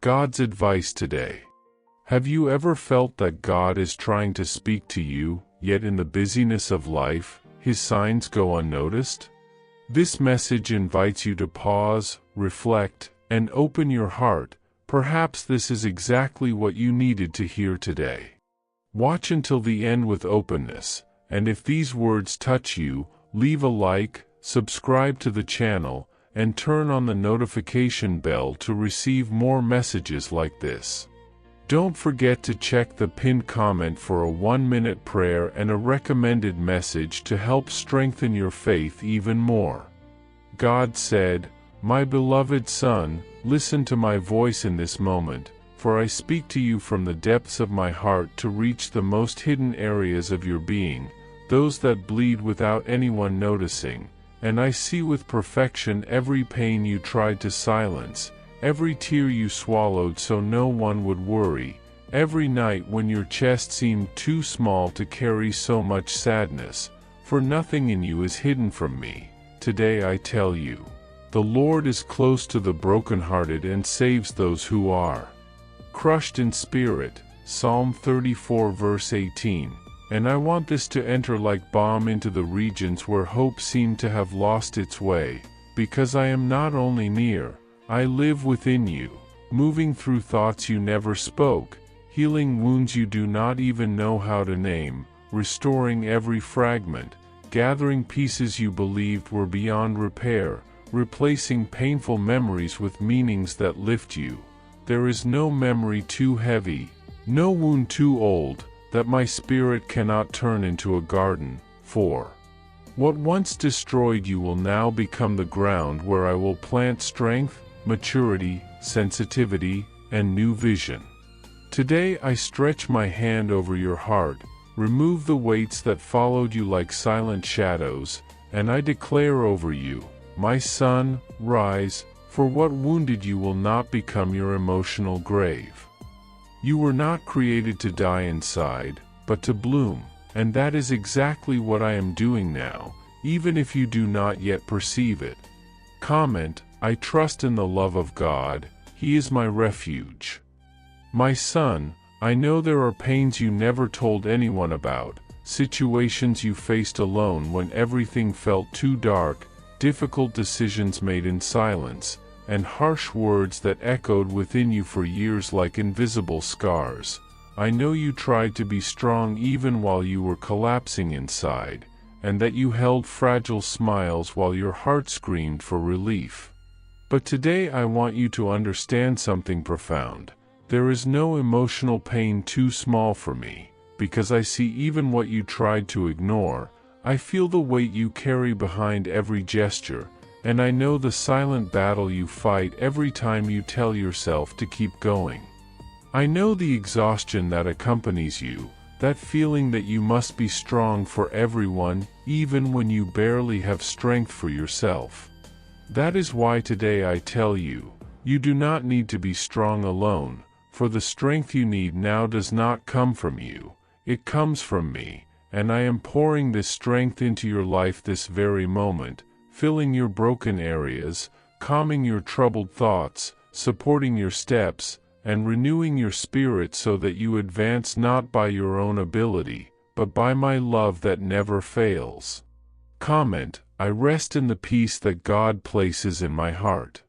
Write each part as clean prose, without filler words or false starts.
God's advice today. Have you ever felt that God is trying to speak to you, yet in the busyness of life, His signs go unnoticed? This message invites you to pause, reflect, and open your heart. Perhaps this is exactly what you needed to hear today. Watch until the end with openness, and if these words touch you, leave a like, subscribe to the channel, and turn on the notification bell to receive more messages like this. Don't forget to check the pinned comment for a 1-minute prayer and a recommended message to help strengthen your faith even more. God said, "My beloved Son, listen to my voice in this moment, for I speak to you from the depths of my heart to reach the most hidden areas of your being, those that bleed without anyone noticing, and I see with perfection every pain you tried to silence, every tear you swallowed so no one would worry, every night when your chest seemed too small to carry so much sadness, for nothing in you is hidden from me. Today I tell you, the Lord is close to the brokenhearted and saves those who are crushed in spirit." Psalm 34 verse 18. And I want this to enter like balm into the regions where hope seemed to have lost its way, because I am not only near, I live within you, moving through thoughts you never spoke, healing wounds you do not even know how to name, restoring every fragment, gathering pieces you believed were beyond repair, replacing painful memories with meanings that lift you. There is no memory too heavy, no wound too old, that my spirit cannot turn into a garden. 4. What once destroyed you will now become the ground where I will plant strength, maturity, sensitivity, and new vision. Today I stretch my hand over your heart, remove the weights that followed you like silent shadows, and I declare over you, my son, rise, for what wounded you will not become your emotional grave. You were not created to die inside, but to bloom, and that is exactly what I am doing now, even if you do not yet perceive it. Comment, I trust in the love of God, He is my refuge. My son, I know there are pains you never told anyone about, situations you faced alone when everything felt too dark, difficult decisions made in silence, and harsh words that echoed within you for years like invisible scars. I know you tried to be strong even while you were collapsing inside, and that you held fragile smiles while your heart screamed for relief. But today I want you to understand something profound. There is no emotional pain too small for me, because I see even what you tried to ignore. I feel the weight you carry behind every gesture, and I know the silent battle you fight every time you tell yourself to keep going. I know the exhaustion that accompanies you, that feeling that you must be strong for everyone, even when you barely have strength for yourself. That is why today I tell you, you do not need to be strong alone, for the strength you need now does not come from you, it comes from me, and I am pouring this strength into your life this very moment, filling your broken areas, calming your troubled thoughts, supporting your steps, and renewing your spirit so that you advance not by your own ability, but by my love that never fails. Comment, I rest in the peace that God places in my heart.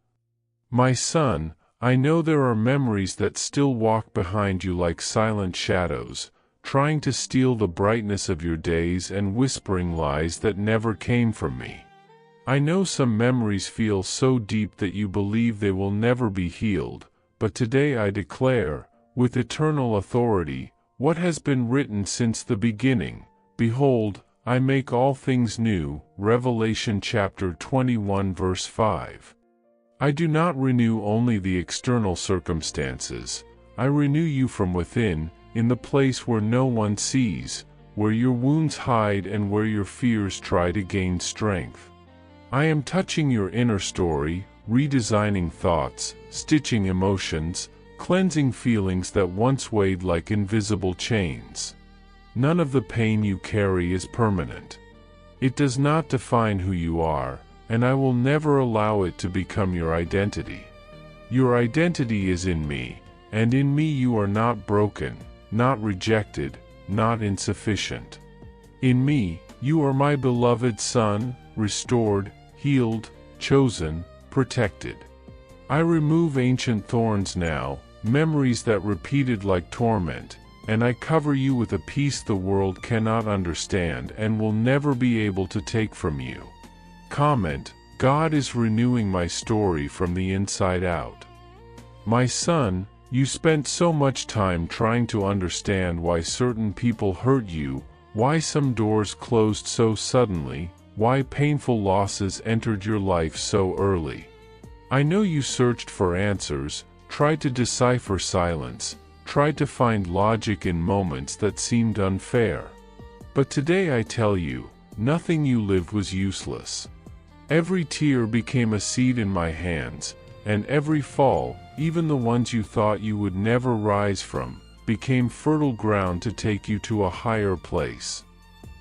My son, I know there are memories that still walk behind you like silent shadows, trying to steal the brightness of your days and whispering lies that never came from me. I know some memories feel so deep that you believe they will never be healed, but today I declare, with eternal authority, what has been written since the beginning. Behold, I make all things new. Revelation chapter 21 verse 5. I do not renew only the external circumstances, I renew you from within, in the place where no one sees, where your wounds hide and where your fears try to gain strength. I am touching your inner story, redesigning thoughts, stitching emotions, cleansing feelings that once weighed like invisible chains. None of the pain you carry is permanent. It does not define who you are, and I will never allow it to become your identity. Your identity is in me, and in me you are not broken, not rejected, not insufficient. In me, you are my beloved Son, restored, healed, chosen, protected. I remove ancient thorns now, memories that repeated like torment, and I cover you with a peace the world cannot understand and will never be able to take from you. Comment: God is renewing my story from the inside out. My son, you spent so much time trying to understand why certain people hurt you, why some doors closed so suddenly, why painful losses entered your life so early. I know you searched for answers, tried to decipher silence, tried to find logic in moments that seemed unfair. But today I tell you, nothing you lived was useless. Every tear became a seed in my hands, and every fall, even the ones you thought you would never rise from, became fertile ground to take you to a higher place.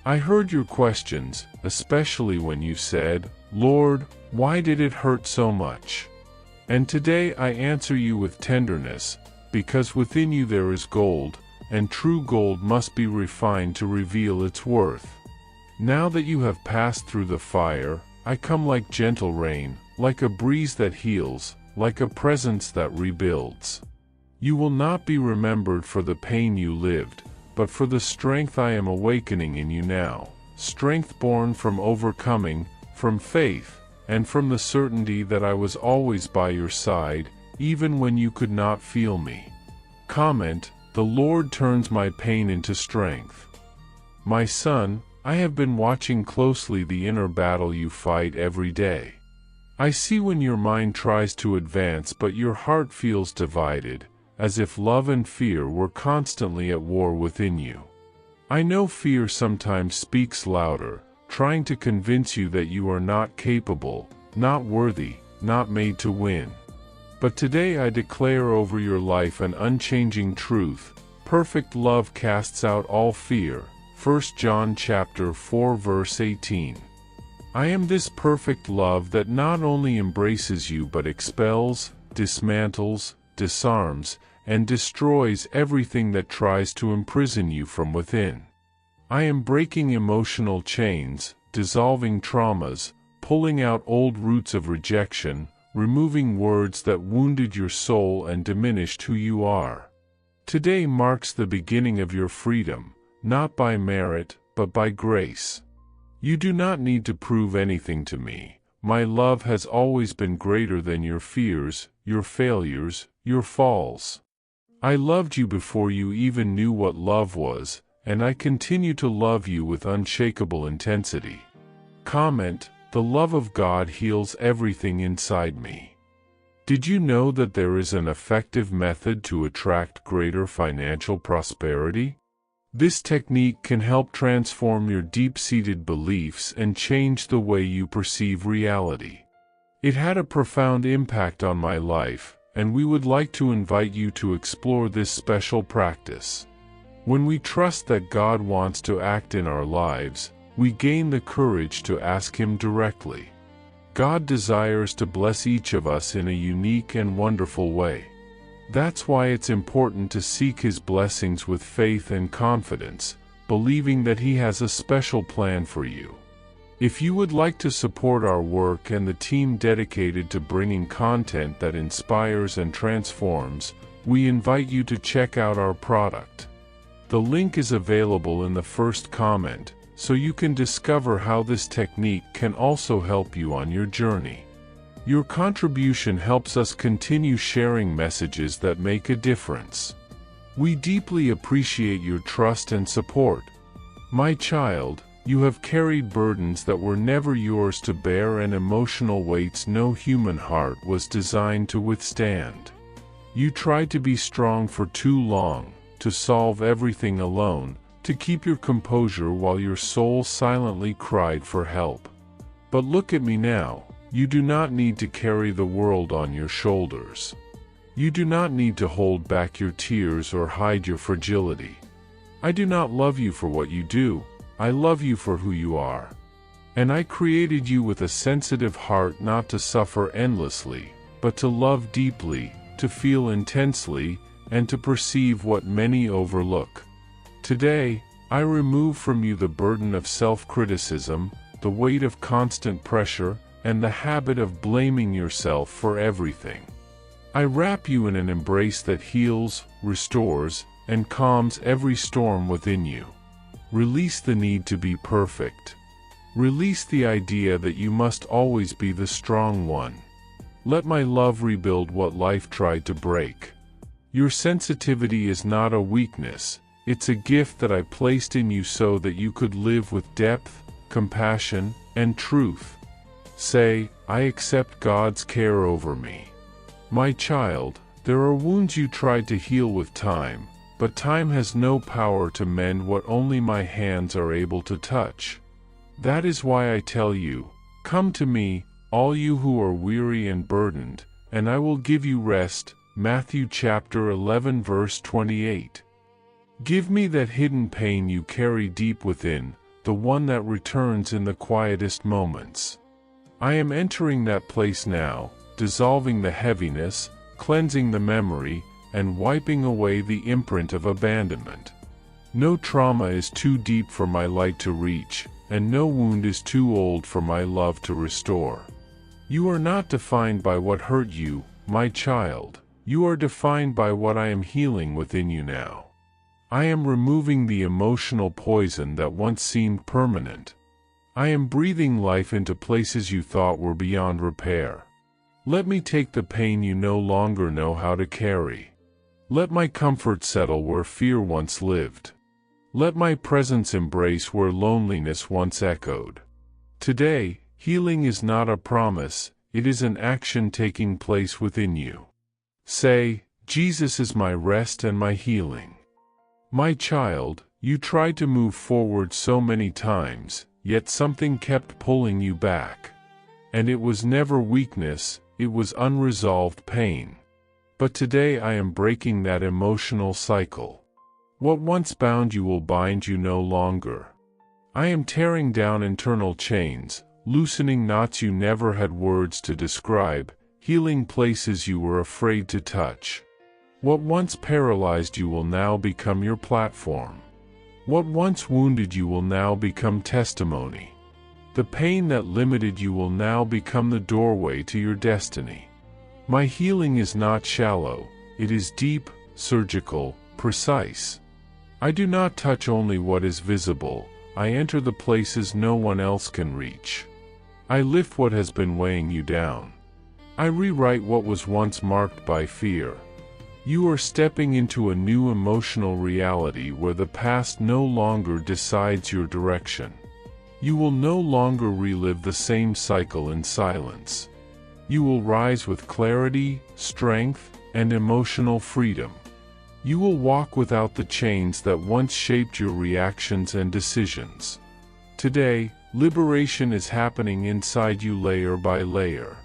I heard your questions, especially when you said, "Lord, why did it hurt so much?" And today I answer you with tenderness, because within you there is gold, and true gold must be refined to reveal its worth. Now that you have passed through the fire, I come like gentle rain, like a breeze that heals, like a presence that rebuilds. You will not be remembered for the pain you lived, but for the strength I am awakening in you now, strength born from overcoming, from faith, and from the certainty that I was always by your side, even when you could not feel me. Comment: the Lord turns my pain into strength. My son, I have been watching closely the inner battle you fight every day. I see when your mind tries to advance but your heart feels divided, as if love and fear were constantly at war within you. I know fear sometimes speaks louder, trying to convince you that you are not capable, not worthy, not made to win. But today I declare over your life an unchanging truth: perfect love casts out all fear. 1 John chapter 4 verse 18. I am this perfect love that not only embraces you but expels, dismantles, disarms, and destroys everything that tries to imprison you from within. I am breaking emotional chains, dissolving traumas, pulling out old roots of rejection, removing words that wounded your soul and diminished who you are. Today marks the beginning of your freedom, not by merit, but by grace. You do not need to prove anything to me. My love has always been greater than your fears, your failures, your falls. I loved you before you even knew what love was, and I continue to love you with unshakable intensity. Comment: the love of God heals everything inside me. Did you know that there is an effective method to attract greater financial prosperity? This technique can help transform your deep-seated beliefs and change the way you perceive reality. It had a profound impact on my life, and we would like to invite you to explore this special practice. When we trust that God wants to act in our lives, we gain the courage to ask Him directly. God desires to bless each of us in a unique and wonderful way. That's why it's important to seek His blessings with faith and confidence, believing that He has a special plan for you. If you would like to support our work and the team dedicated to bringing content that inspires and transforms, we invite you to check out our product. The link is available in the first comment, so you can discover how this technique can also help you on your journey. Your contribution helps us continue sharing messages that make a difference. We deeply appreciate your trust and support. My child, you have carried burdens that were never yours to bear and emotional weights no human heart was designed to withstand. You tried to be strong for too long, to solve everything alone, to keep your composure while your soul silently cried for help. But look at me now. You do not need to carry the world on your shoulders. You do not need to hold back your tears or hide your fragility. I do not love you for what you do, I love you for who you are. And I created you with a sensitive heart not to suffer endlessly, but to love deeply, to feel intensely, and to perceive what many overlook. Today, I remove from you the burden of self-criticism, the weight of constant pressure, and the habit of blaming yourself for everything. I wrap you in an embrace that heals, restores, and calms every storm within you. Release the need to be perfect. Release the idea that you must always be the strong one. Let my love rebuild what life tried to break. Your sensitivity is not a weakness, it's a gift that I placed in you so that you could live with depth, compassion, and truth. Say, I accept God's care over me. My child, there are wounds you tried to heal with time, but time has no power to mend what only my hands are able to touch. That is why I tell you, come to me, all you who are weary and burdened, and I will give you rest. Matthew chapter 11 verse 28. Give me that hidden pain you carry deep within, the one that returns in the quietest moments. I am entering that place now, dissolving the heaviness, cleansing the memory, and wiping away the imprint of abandonment. No trauma is too deep for my light to reach, and no wound is too old for my love to restore. You are not defined by what hurt you, my child. You are defined by what I am healing within you now. I am removing the emotional poison that once seemed permanent. I am breathing life into places you thought were beyond repair. Let me take the pain you no longer know how to carry. Let my comfort settle where fear once lived. Let my presence embrace where loneliness once echoed. Today, healing is not a promise, it is an action taking place within you. Say, Jesus is my rest and my healing. My child, you tried to move forward so many times, yet something kept pulling you back. And it was never weakness, it was unresolved pain. But today I am breaking that emotional cycle. What once bound you will bind you no longer. I am tearing down internal chains, loosening knots you never had words to describe, healing places you were afraid to touch. What once paralyzed you will now become your platform. What once wounded you will now become testimony. The pain that limited you will now become the doorway to your destiny. My healing is not shallow, it is deep, surgical, precise. I do not touch only what is visible, I enter the places no one else can reach. I lift what has been weighing you down. I rewrite what was once marked by fear. You are stepping into a new emotional reality where the past no longer decides your direction. You will no longer relive the same cycle in silence. You will rise with clarity, strength, and emotional freedom. You will walk without the chains that once shaped your reactions and decisions. Today, liberation is happening inside you layer by layer.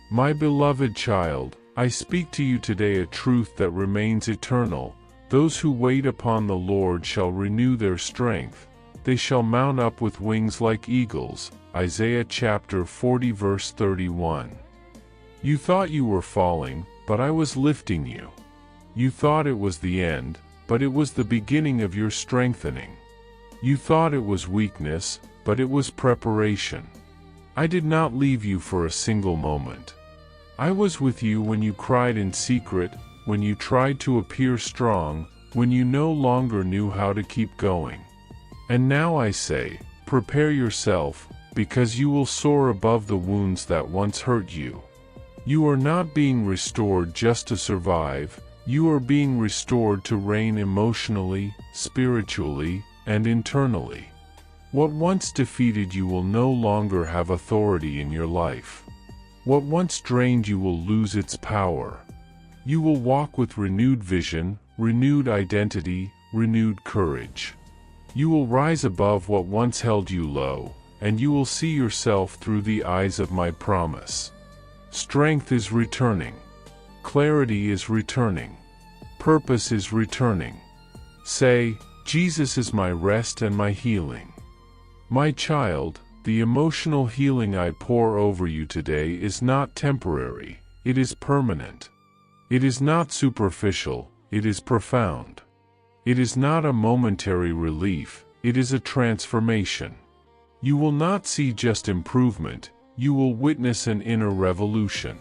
My beloved child, I speak to you today a truth that remains eternal. Those who wait upon the Lord shall renew their strength. They shall mount up with wings like eagles. Isaiah chapter 40 verse 31. You thought you were falling, but I was lifting you. You thought it was the end, but it was the beginning of your strengthening. You thought it was weakness, but it was preparation. I did not leave you for a single moment. I was with you when you cried in secret, when you tried to appear strong, when you no longer knew how to keep going. And now I say, prepare yourself, because you will soar above the wounds that once hurt you. You are not being restored just to survive, you are being restored to reign emotionally, spiritually, and internally. What once defeated you will no longer have authority in your life. What once drained you will lose its power. You will walk with renewed vision, renewed identity, renewed courage. You will rise above what once held you low, and you will see yourself through the eyes of my promise. Strength is returning. Clarity is returning. Purpose is returning. Say, Jesus is my rest and my healing. My child, the emotional healing I pour over you today is not temporary, it is permanent. It is not superficial, it is profound. It is not a momentary relief, it is a transformation. You will not see just improvement, you will witness an inner revolution.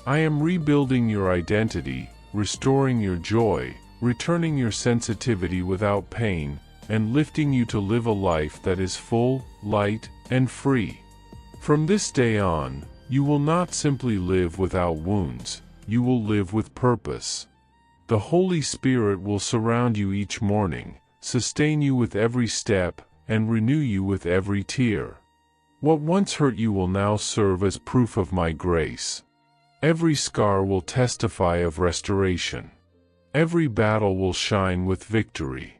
I am rebuilding your identity, restoring your joy, returning your sensitivity without pain, and lifting you to live a life that is full, light, and free. From this day on, you will not simply live without wounds, you will live with purpose. The Holy Spirit will surround you each morning, sustain you with every step, and renew you with every tear. What once hurt you will now serve as proof of my grace. Every scar will testify of restoration. Every battle will shine with victory.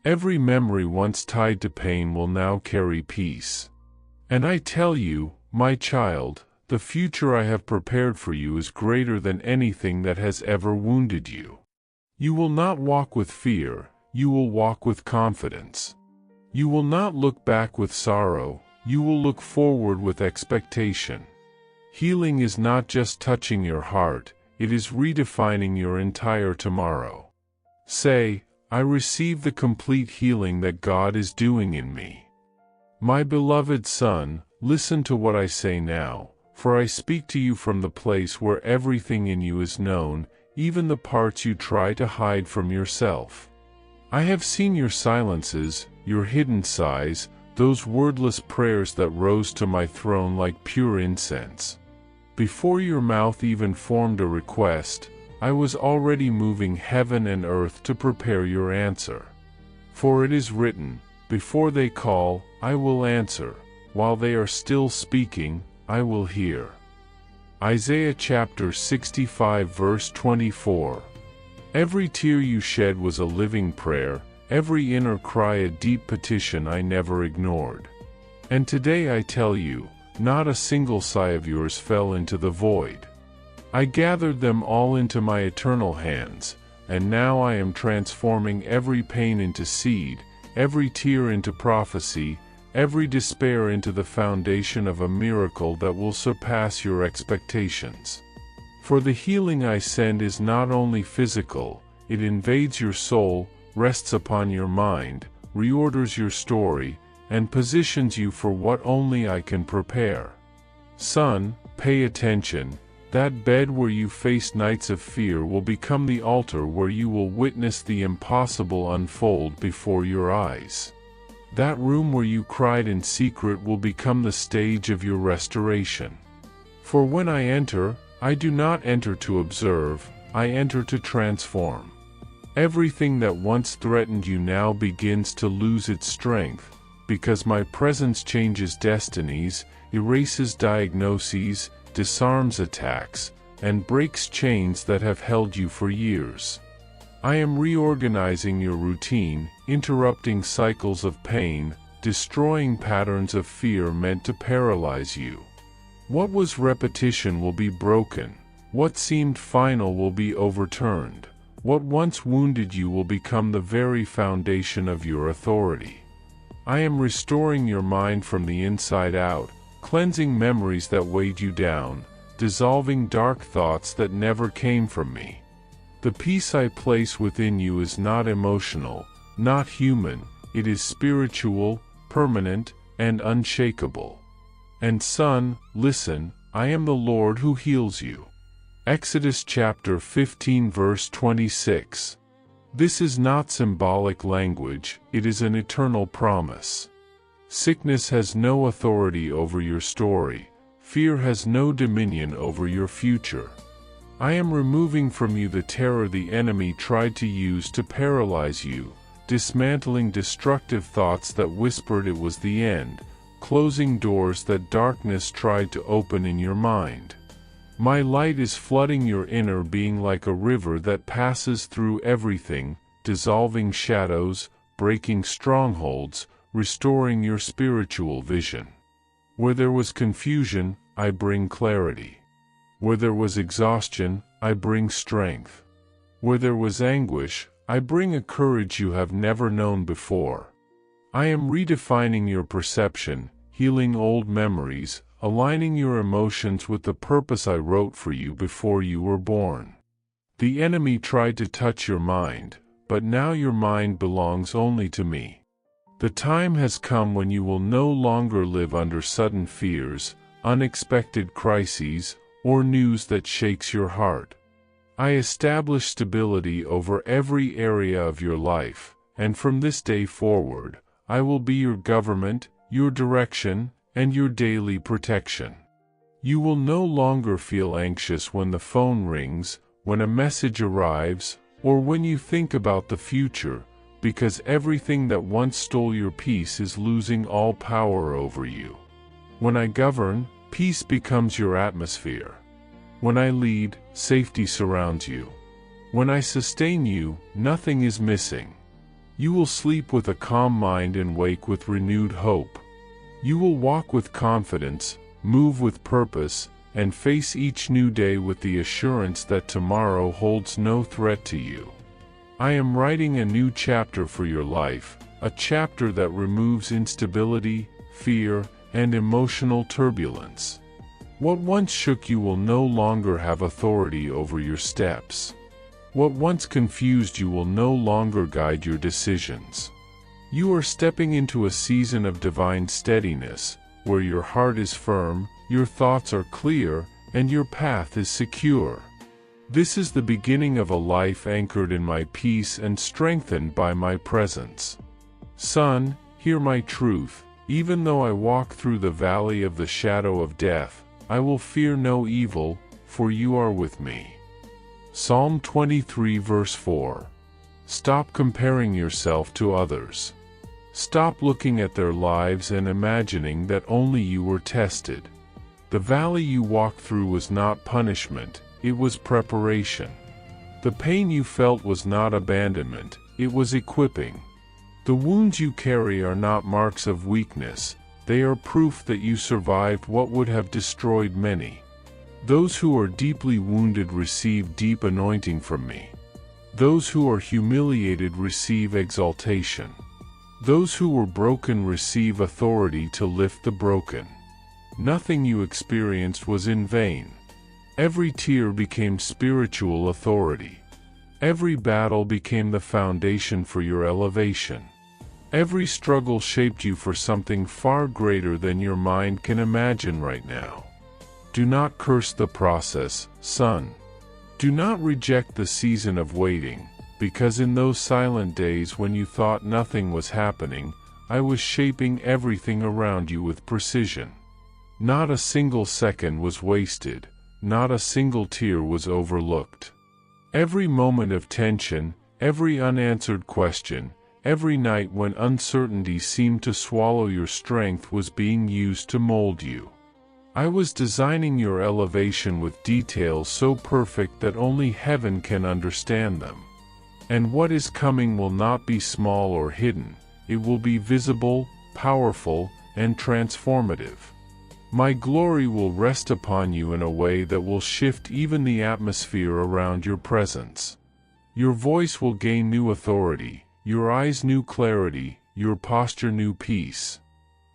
Every memory once tied to pain will now carry peace. And I tell you, my child, the future I have prepared for you is greater than anything that has ever wounded you. You will not walk with fear, you will walk with confidence. You will not look back with sorrow, you will look forward with expectation. Healing is not just touching your heart, it is redefining your entire tomorrow. Say, I receive the complete healing that God is doing in me. My beloved son, listen to what I say now, for I speak to you from the place where everything in you is known, even the parts you try to hide from yourself. I have seen your silences, your hidden sighs, those wordless prayers that rose to my throne like pure incense. Before your mouth even formed a request, I was already moving heaven and earth to prepare your answer. For it is written, before they call, I will answer, while they are still speaking, I will hear. Isaiah chapter 65 verse 24. Every tear you shed was a living prayer, every inner cry a deep petition I never ignored. And today I tell you, not a single sigh of yours fell into the void. I gathered them all into my eternal hands, and now I am transforming every pain into seed, every tear into prophecy, every despair into the foundation of a miracle that will surpass your expectations. For the healing I send is not only physical, it invades your soul, rests upon your mind, reorders your story, and positions you for what only I can prepare. Son, pay attention. That bed where you faced nights of fear will become the altar where you will witness the impossible unfold before your eyes. That room where you cried in secret will become the stage of your restoration. For when I enter, I do not enter to observe, I enter to transform. Everything that once threatened you now begins to lose its strength, because my presence changes destinies, erases diagnoses, disarms attacks, and breaks chains that have held you for years. I am reorganizing your routine, interrupting cycles of pain, destroying patterns of fear meant to paralyze you. What was repetition will be broken. What seemed final will be overturned. What once wounded you will become the very foundation of your authority. I am restoring your mind from the inside out, cleansing memories that weighed you down, dissolving dark thoughts that never came from me. The peace I place within you is not emotional, not human, it is spiritual, permanent, and unshakable. And son, listen, I am the Lord who heals you. Exodus chapter 15 verse 26. This is not symbolic language, it is an eternal promise. Sickness has no authority over your story, fear has no dominion over your future. I am removing from you the terror the enemy tried to use to paralyze you, dismantling destructive thoughts that whispered it was the end, closing doors that darkness tried to open in your mind. My light is flooding your inner being like a river that passes through everything, dissolving shadows, breaking strongholds, restoring your spiritual vision. Where there was confusion, I bring clarity. Where there was exhaustion, I bring strength. Where there was anguish, I bring a courage you have never known before. I am redefining your perception, healing old memories, aligning your emotions with the purpose I wrote for you before you were born. The enemy tried to touch your mind, but now your mind belongs only to me. The time has come when you will no longer live under sudden fears, unexpected crises, or news that shakes your heart. I establish stability over every area of your life, and from this day forward, I will be your government, your direction, and your daily protection. You will no longer feel anxious when the phone rings, when a message arrives, or when you think about the future, because everything that once stole your peace is losing all power over you. When I govern, peace becomes your atmosphere. When I lead, safety surrounds you. When I sustain you, nothing is missing. You will sleep with a calm mind and wake with renewed hope. You will walk with confidence, move with purpose, and face each new day with the assurance that tomorrow holds no threat to you. I am writing a new chapter for your life, a chapter that removes instability, fear, and emotional turbulence. What once shook you will no longer have authority over your steps. What once confused you will no longer guide your decisions. You are stepping into a season of divine steadiness, where your heart is firm, your thoughts are clear, and your path is secure. This is the beginning of a life anchored in my peace and strengthened by my presence. Son, hear my truth. Even though I walk through the valley of the shadow of death, I will fear no evil, for you are with me. Psalm 23 verse 4. Stop comparing yourself to others. Stop looking at their lives and imagining that only you were tested. The valley you walked through was not punishment, it was preparation. The pain you felt was not abandonment, it was equipping. The wounds you carry are not marks of weakness, they are proof that you survived what would have destroyed many. Those who are deeply wounded receive deep anointing from me. Those who are humiliated receive exaltation. Those who were broken receive authority to lift the broken. Nothing you experienced was in vain. Every tear became spiritual authority. Every battle became the foundation for your elevation. Every struggle shaped you for something far greater than your mind can imagine right now. Do not curse the process, son. Do not reject the season of waiting, because in those silent days when you thought nothing was happening, I was shaping everything around you with precision. Not a single second was wasted, not a single tear was overlooked. Every moment of tension, every unanswered question, every night when uncertainty seemed to swallow your strength was being used to mold you. I was designing your elevation with details so perfect that only heaven can understand them. And what is coming will not be small or hidden, it will be visible, powerful, and transformative. My glory will rest upon you in a way that will shift even the atmosphere around your presence. Your voice will gain new authority, your eyes new clarity, your posture new peace.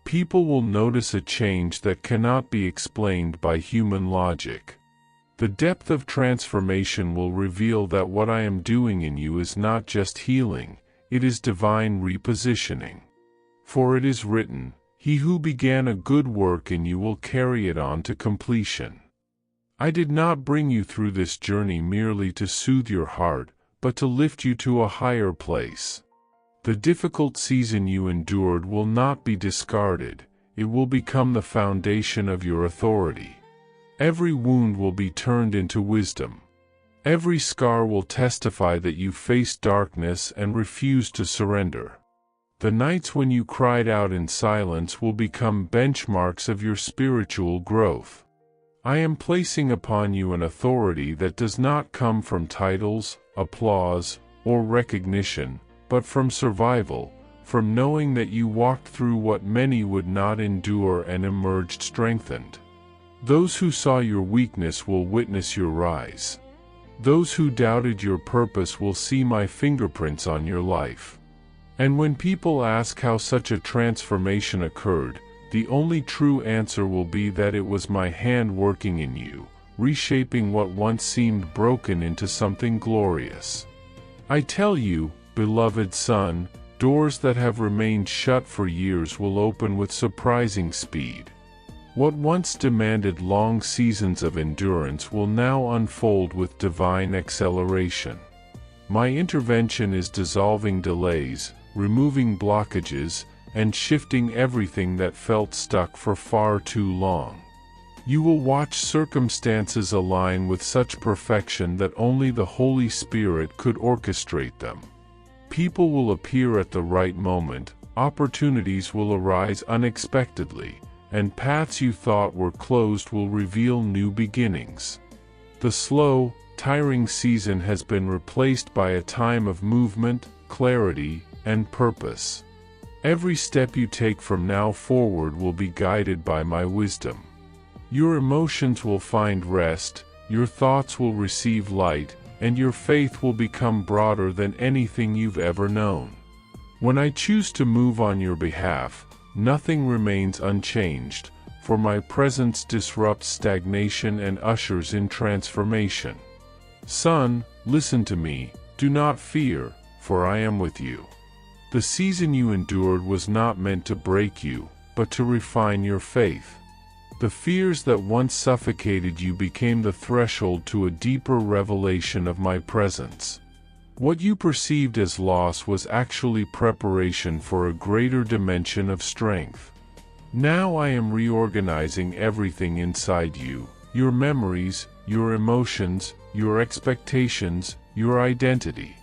People will notice a change that cannot be explained by human logic. The depth of transformation will reveal that what I am doing in you is not just healing, it is divine repositioning. For it is written, "He who began a good work in you will carry it on to completion." I did not bring you through this journey merely to soothe your heart, but to lift you to a higher place. The difficult season you endured will not be discarded, it will become the foundation of your authority. Every wound will be turned into wisdom. Every scar will testify that you faced darkness and refused to surrender. The nights when you cried out in silence will become benchmarks of your spiritual growth. I am placing upon you an authority that does not come from titles, applause, or recognition, but from survival, from knowing that you walked through what many would not endure and emerged strengthened. Those who saw your weakness will witness your rise. Those who doubted your purpose will see my fingerprints on your life. And when people ask how such a transformation occurred, the only true answer will be that it was my hand working in you, reshaping what once seemed broken into something glorious. I tell you, beloved son, doors that have remained shut for years will open with surprising speed. What once demanded long seasons of endurance will now unfold with divine acceleration. My intervention is dissolving delays, removing blockages, and shifting everything that felt stuck for far too long. You will watch circumstances align with such perfection that only the Holy Spirit could orchestrate them. People will appear at the right moment, opportunities will arise unexpectedly, and paths you thought were closed will reveal new beginnings. The slow, tiring season has been replaced by a time of movement, clarity, and purpose. Every step you take from now forward will be guided by my wisdom. Your emotions will find rest, your thoughts will receive light, and your faith will become broader than anything you've ever known. When I choose to move on your behalf, nothing remains unchanged, for my presence disrupts stagnation and ushers in transformation. Son, listen to me, do not fear, for I am with you. The season you endured was not meant to break you, but to refine your faith. The fears that once suffocated you became the threshold to a deeper revelation of my presence. What you perceived as loss was actually preparation for a greater dimension of strength. Now I am reorganizing everything inside you, your memories, your emotions, your expectations, your identity.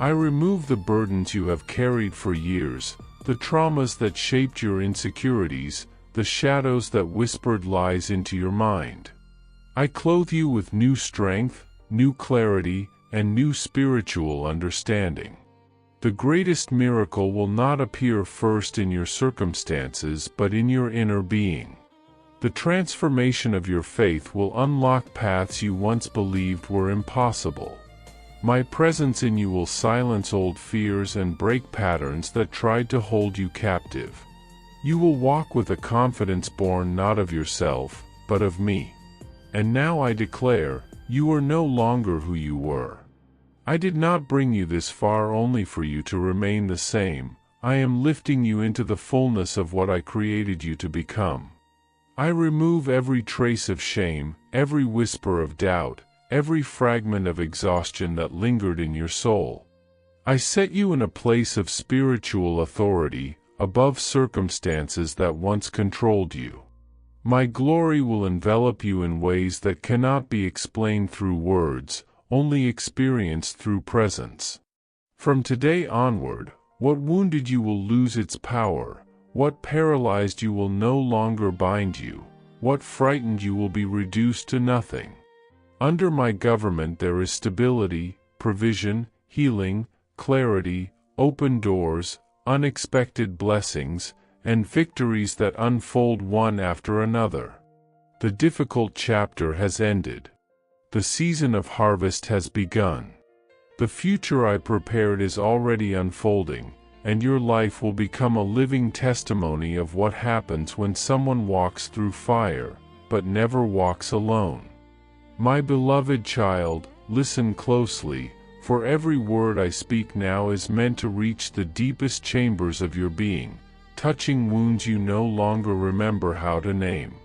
I remove the burdens you have carried for years, the traumas that shaped your insecurities, the shadows that whispered lies into your mind. I clothe you with new strength, new clarity, and new spiritual understanding. The greatest miracle will not appear first in your circumstances but in your inner being. The transformation of your faith will unlock paths you once believed were impossible. My presence in you will silence old fears and break patterns that tried to hold you captive. You will walk with a confidence born not of yourself, but of me. And now I declare, you are no longer who you were. I did not bring you this far only for you to remain the same. I am lifting you into the fullness of what I created you to become. I remove every trace of shame, every whisper of doubt, every fragment of exhaustion that lingered in your soul. I set you in a place of spiritual authority, above circumstances that once controlled you. My glory will envelop you in ways that cannot be explained through words, only experienced through presence. From today onward, what wounded you will lose its power, what paralyzed you will no longer bind you, what frightened you will be reduced to nothing. Under my government there is stability, provision, healing, clarity, open doors, unexpected blessings, and victories that unfold one after another. The difficult chapter has ended. The season of harvest has begun. The future I prepared is already unfolding, and your life will become a living testimony of what happens when someone walks through fire, but never walks alone. My beloved child, listen closely, for every word I speak now is meant to reach the deepest chambers of your being, touching wounds you no longer remember how to name.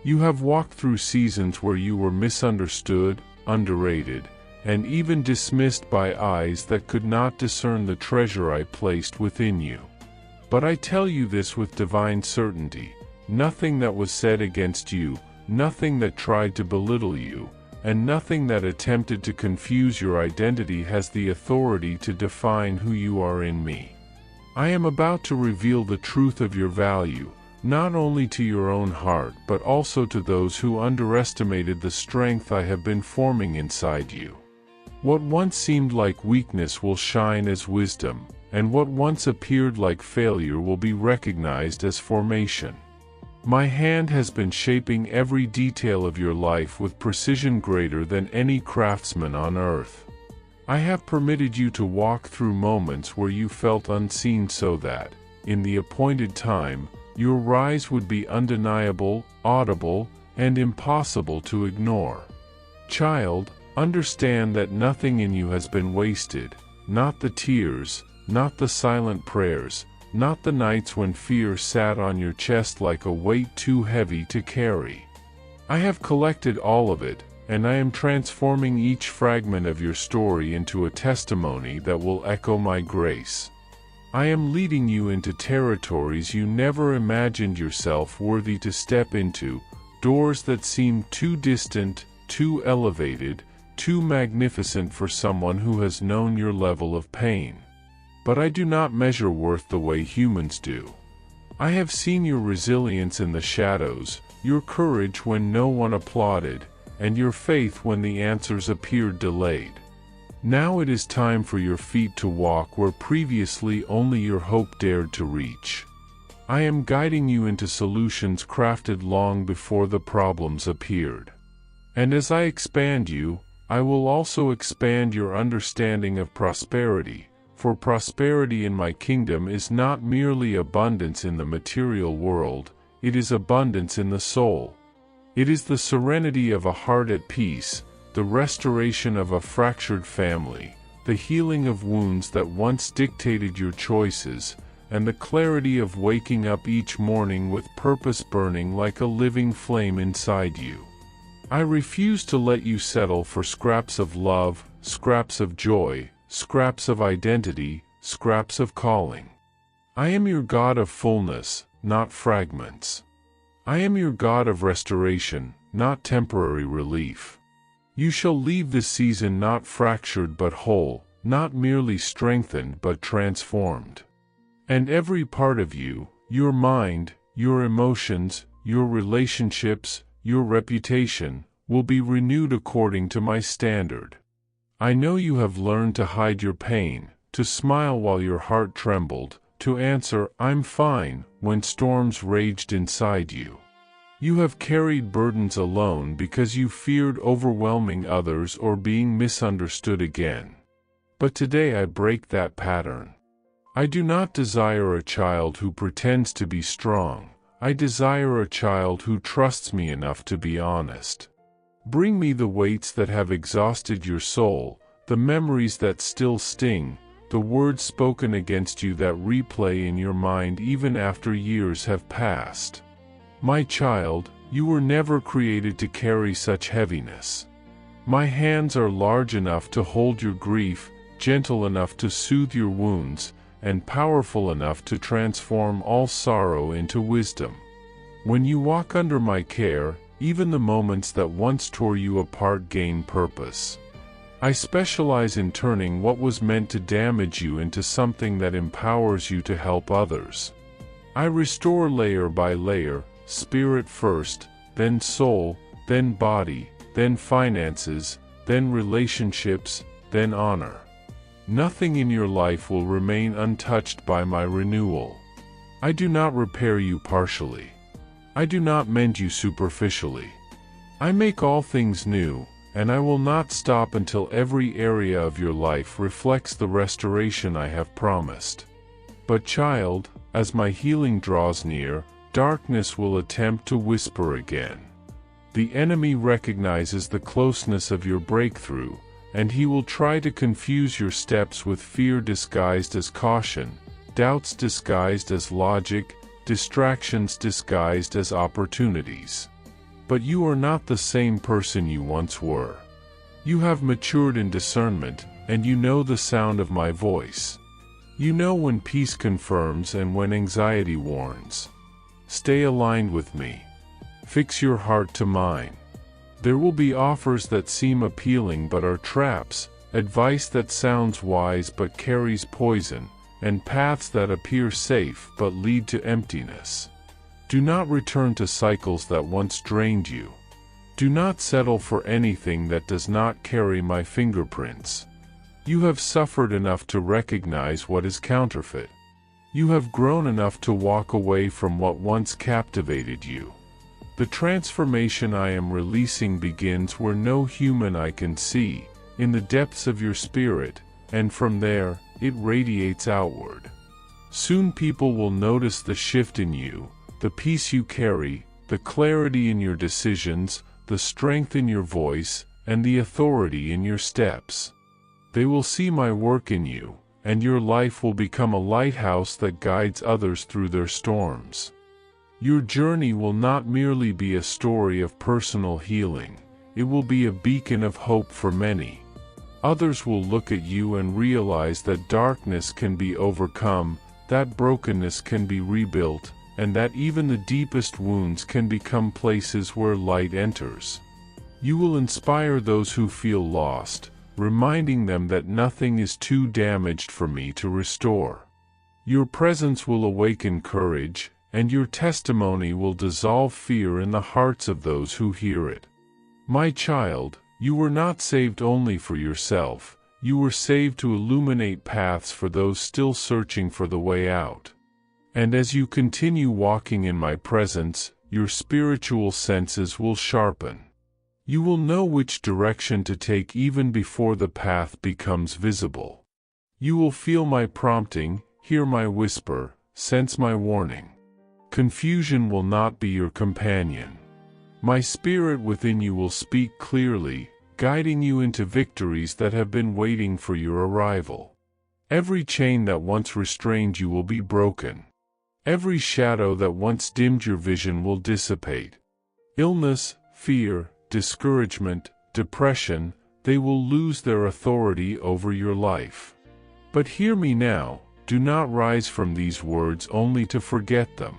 You have walked through seasons where you were misunderstood, underrated, and even dismissed by eyes that could not discern the treasure I placed within you. But I tell you this with divine certainty, nothing that was said against you, nothing that tried to belittle you, and nothing that attempted to confuse your identity has the authority to define who you are in me. I am about to reveal the truth of your value, not only to your own heart but also to those who underestimated the strength I have been forming inside you. What once seemed like weakness will shine as wisdom, and what once appeared like failure will be recognized as formation. My hand has been shaping every detail of your life with precision greater than any craftsman on earth. I have permitted you to walk through moments where you felt unseen so that, in the appointed time, your rise would be undeniable, audible, and impossible to ignore. Child, understand that nothing in you has been wasted, not the tears, not the silent prayers, not the nights when fear sat on your chest like a weight too heavy to carry. I have collected all of it, and I am transforming each fragment of your story into a testimony that will echo my grace. I am leading you into territories you never imagined yourself worthy to step into, doors that seem too distant, too elevated, too magnificent for someone who has known your level of pain. But I do not measure worth the way humans do. I have seen your resilience in the shadows, your courage when no one applauded, and your faith when the answers appeared delayed. Now it is time for your feet to walk where previously only your hope dared to reach. I am guiding you into solutions crafted long before the problems appeared. And as I expand you, I will also expand your understanding of prosperity, for prosperity in my kingdom is not merely abundance in the material world, it is abundance in the soul. It is the serenity of a heart at peace, the restoration of a fractured family, the healing of wounds that once dictated your choices, and the clarity of waking up each morning with purpose burning like a living flame inside you. I refuse to let you settle for scraps of love, scraps of joy, scraps of identity, scraps of calling. I am your God of fullness, not fragments. I am your God of restoration, not temporary relief. You shall leave this season not fractured but whole, not merely strengthened but transformed. And every part of you, your mind, your emotions, your relationships, your reputation, will be renewed according to my standard. I know you have learned to hide your pain, to smile while your heart trembled, to answer, "I'm fine," when storms raged inside you. You have carried burdens alone because you feared overwhelming others or being misunderstood again. But today I break that pattern. I do not desire a child who pretends to be strong. I desire a child who trusts me enough to be honest. Bring me the weights that have exhausted your soul, the memories that still sting, the words spoken against you that replay in your mind even after years have passed. My child, you were never created to carry such heaviness. My hands are large enough to hold your grief, gentle enough to soothe your wounds, and powerful enough to transform all sorrow into wisdom. When you walk under my care, even the moments that once tore you apart gain purpose. I specialize in turning what was meant to damage you into something that empowers you to help others. I restore layer by layer, spirit first, then soul, then body, then finances, then relationships, then honor. Nothing in your life will remain untouched by my renewal. I do not repair you partially. I do not mend you superficially. I make all things new, and I will not stop until every area of your life reflects the restoration I have promised. But child, as my healing draws near, darkness will attempt to whisper again. The enemy recognizes the closeness of your breakthrough, and he will try to confuse your steps with fear disguised as caution, doubts disguised as logic, distractions disguised as opportunities. But you are not the same person you once were. You have matured in discernment, and you know the sound of my voice. You know when peace confirms and when anxiety warns. Stay aligned with me. Fix your heart to mine. There will be offers that seem appealing but are traps, advice that sounds wise but carries poison, and paths that appear safe but lead to emptiness. Do not return to cycles that once drained you. Do not settle for anything that does not carry my fingerprints. You have suffered enough to recognize what is counterfeit. You have grown enough to walk away from what once captivated you. The transformation I am releasing begins where no human eye can see, in the depths of your spirit, and from there, it radiates outward. Soon people will notice the shift in you, the peace you carry, the clarity in your decisions, the strength in your voice, and the authority in your steps. They will see my work in you, and your life will become a lighthouse that guides others through their storms. Your journey will not merely be a story of personal healing, it will be a beacon of hope for many. Others will look at you and realize that darkness can be overcome, that brokenness can be rebuilt, and that even the deepest wounds can become places where light enters. You will inspire those who feel lost, reminding them that nothing is too damaged for me to restore. Your presence will awaken courage, and your testimony will dissolve fear in the hearts of those who hear it. My child, you were not saved only for yourself, you were saved to illuminate paths for those still searching for the way out. And as you continue walking in my presence, your spiritual senses will sharpen. You will know which direction to take even before the path becomes visible. You will feel my prompting, hear my whisper, sense my warning. Confusion will not be your companion. My spirit within you will speak clearly, guiding you into victories that have been waiting for your arrival. Every chain that once restrained you will be broken. Every shadow that once dimmed your vision will dissipate. Illness, fear, discouragement, depression, they will lose their authority over your life. But hear me now, do not rise from these words only to forget them.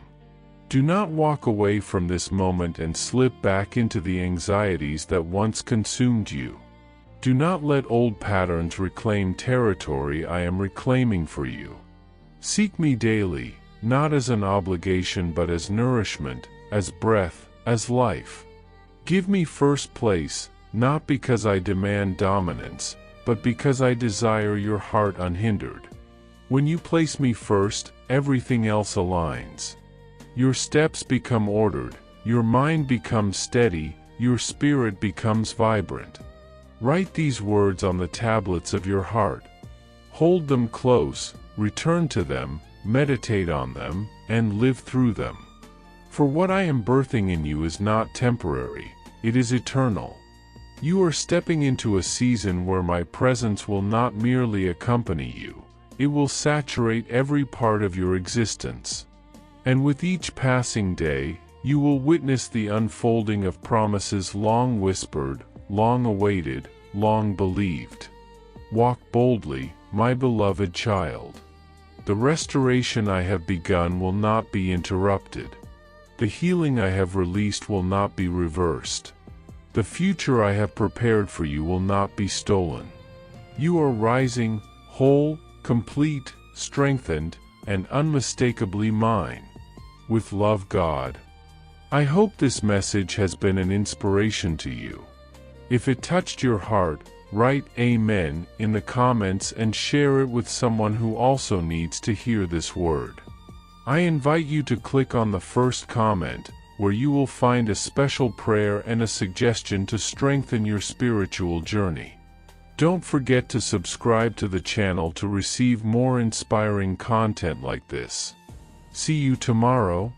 Do not walk away from this moment and slip back into the anxieties that once consumed you. Do not let old patterns reclaim territory I am reclaiming for you. Seek me daily, not as an obligation but as nourishment, as breath, as life. Give me first place, not because I demand dominance, but because I desire your heart unhindered. When you place me first, everything else aligns. Your steps become ordered, your mind becomes steady, your spirit becomes vibrant. Write these words on the tablets of your heart. Hold them close, return to them, meditate on them, and live through them. For what I am birthing in you is not temporary, it is eternal. You are stepping into a season where my presence will not merely accompany you, it will saturate every part of your existence. And with each passing day, you will witness the unfolding of promises long whispered, long awaited, long believed. Walk boldly, my beloved child. The restoration I have begun will not be interrupted. The healing I have released will not be reversed. The future I have prepared for you will not be stolen. You are rising, whole, complete, strengthened, and unmistakably mine. With love, God. I hope this message has been an inspiration to you. If it touched your heart, write Amen in the comments and share it with someone who also needs to hear this word. I invite you to click on the first comment, where you will find a special prayer and a suggestion to strengthen your spiritual journey. Don't forget to subscribe to the channel to receive more inspiring content like this. See you tomorrow.